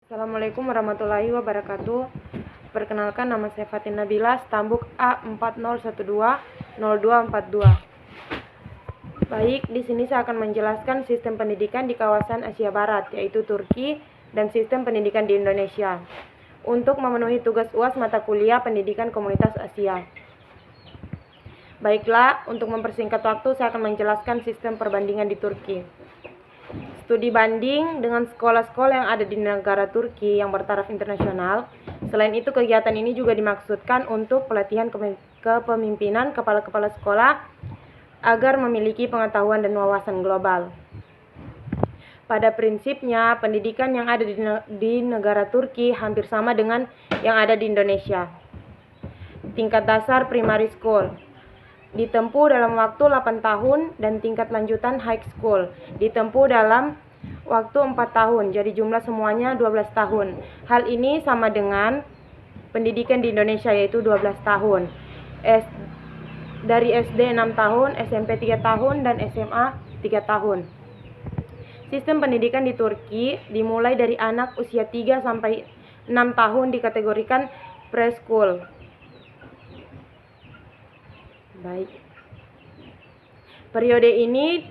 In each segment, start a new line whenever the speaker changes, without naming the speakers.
Assalamualaikum warahmatullahi wabarakatuh. Perkenalkan, nama saya Fatin Nabila, stambuk A40120242. Baik, di sini saya akan menjelaskan sistem pendidikan di kawasan Asia Barat, yaitu Turki, dan sistem pendidikan di Indonesia. Untuk memenuhi tugas UAS mata kuliah pendidikan komunitas Asia. Baiklah, untuk mempersingkat waktu, saya akan menjelaskan sistem perbandingan di Turki. Studi banding dengan sekolah-sekolah yang ada di negara Turki yang bertaraf internasional. Selain itu, kegiatan ini juga dimaksudkan untuk pelatihan kepemimpinan kepala-kepala sekolah agar memiliki pengetahuan dan wawasan global. Pada prinsipnya, pendidikan yang ada di negara Turki hampir sama dengan yang ada di Indonesia. Tingkat dasar primary school ditempuh dalam waktu 8 tahun dan tingkat lanjutan high school ditempuh dalam waktu 4 tahun. Jadi jumlah semuanya 12 tahun. Hal ini sama dengan pendidikan di Indonesia, yaitu 12 tahun. Dari SD 6 tahun, SMP 3 tahun, dan SMA 3 tahun. Sistem pendidikan di Turki dimulai dari anak usia 3 sampai 6 tahun dikategorikan preschool. Baik. Periode ini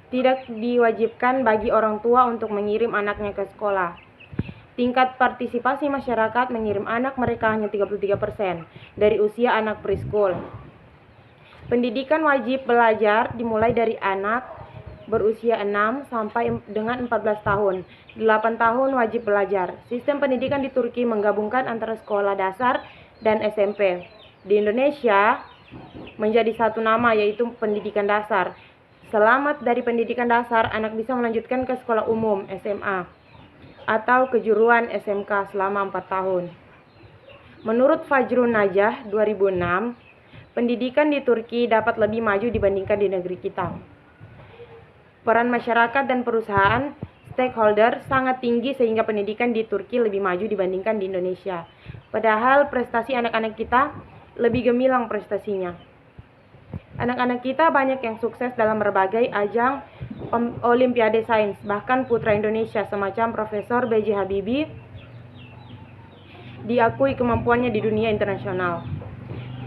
tidak diwajibkan bagi orang tua untuk mengirim anaknya ke sekolah. Tingkat partisipasi masyarakat mengirim anak mereka hanya 33% dari usia anak preschool. Pendidikan wajib belajar dimulai dari anak berusia 6 sampai dengan 14 tahun. 8 tahun wajib belajar. Sistem pendidikan di Turki menggabungkan antara sekolah dasar dan SMP. Di Indonesia menjadi satu nama, yaitu pendidikan dasar. Selamat dari pendidikan dasar, anak bisa melanjutkan ke sekolah umum SMA atau kejuruan SMK selama 4 tahun. Menurut Fajrun Najah 2006, pendidikan di Turki dapat lebih maju dibandingkan di negeri kita. Peran masyarakat dan perusahaan stakeholder sangat tinggi sehingga pendidikan di Turki lebih maju dibandingkan di Indonesia. Padahal prestasi anak-anak kita lebih gemilang prestasinya. Anak-anak kita banyak yang sukses dalam berbagai ajang Olimpiade Sains. Bahkan putra Indonesia semacam Profesor B.J. Habibie diakui kemampuannya di dunia internasional.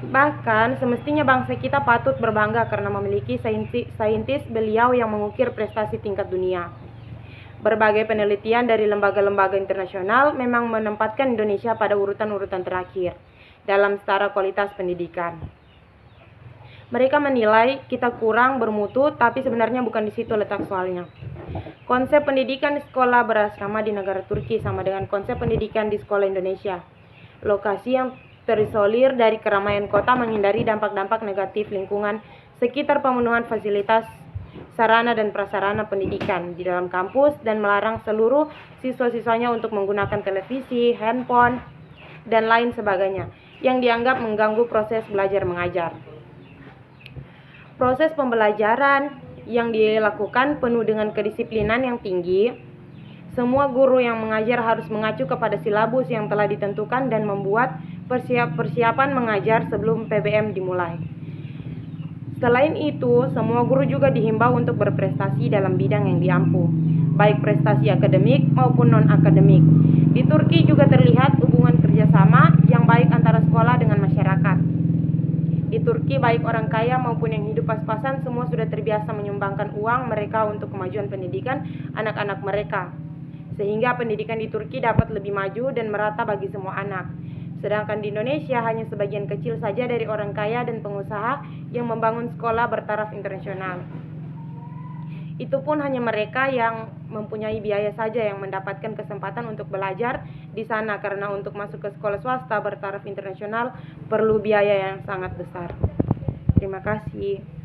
Bahkan semestinya bangsa kita patut berbangga karena memiliki saintis beliau yang mengukir prestasi tingkat dunia. Berbagai penelitian dari lembaga-lembaga internasional memang menempatkan Indonesia pada urutan-urutan terakhir dalam setara kualitas pendidikan. Mereka menilai kita kurang bermutu, tapi sebenarnya bukan di situ letak soalnya. Konsep pendidikan di sekolah berasrama di negara Turki sama dengan konsep pendidikan di sekolah Indonesia. Lokasi yang terisolir dari keramaian kota menghindari dampak-dampak negatif lingkungan sekitar, pemenuhan fasilitas sarana dan prasarana pendidikan di dalam kampus, dan melarang seluruh siswa-siswanya untuk menggunakan televisi, handphone, dan lain sebagainya yang dianggap mengganggu proses belajar mengajar. Proses pembelajaran yang dilakukan penuh dengan kedisiplinan yang tinggi. Semua guru yang mengajar harus mengacu kepada silabus yang telah ditentukan dan membuat persiapan mengajar sebelum PBM dimulai. Selain itu, semua guru juga dihimbau untuk berprestasi dalam bidang yang diampu, baik prestasi akademik maupun non-akademik. Di Turki juga terlihat hubungan kerjasama yang baik antara sekolah dengan masyarakat. Di Turki, baik orang kaya maupun yang hidup pas-pasan semua sudah terbiasa menyumbangkan uang mereka untuk kemajuan pendidikan anak-anak mereka. Sehingga pendidikan di Turki dapat lebih maju dan merata bagi semua anak. Sedangkan di Indonesia hanya sebagian kecil saja dari orang kaya dan pengusaha yang membangun sekolah bertaraf internasional. Itu pun hanya mereka yang mempunyai biaya saja yang mendapatkan kesempatan untuk belajar di sana, karena untuk masuk ke sekolah swasta bertaraf internasional perlu biaya yang sangat besar. Terima kasih.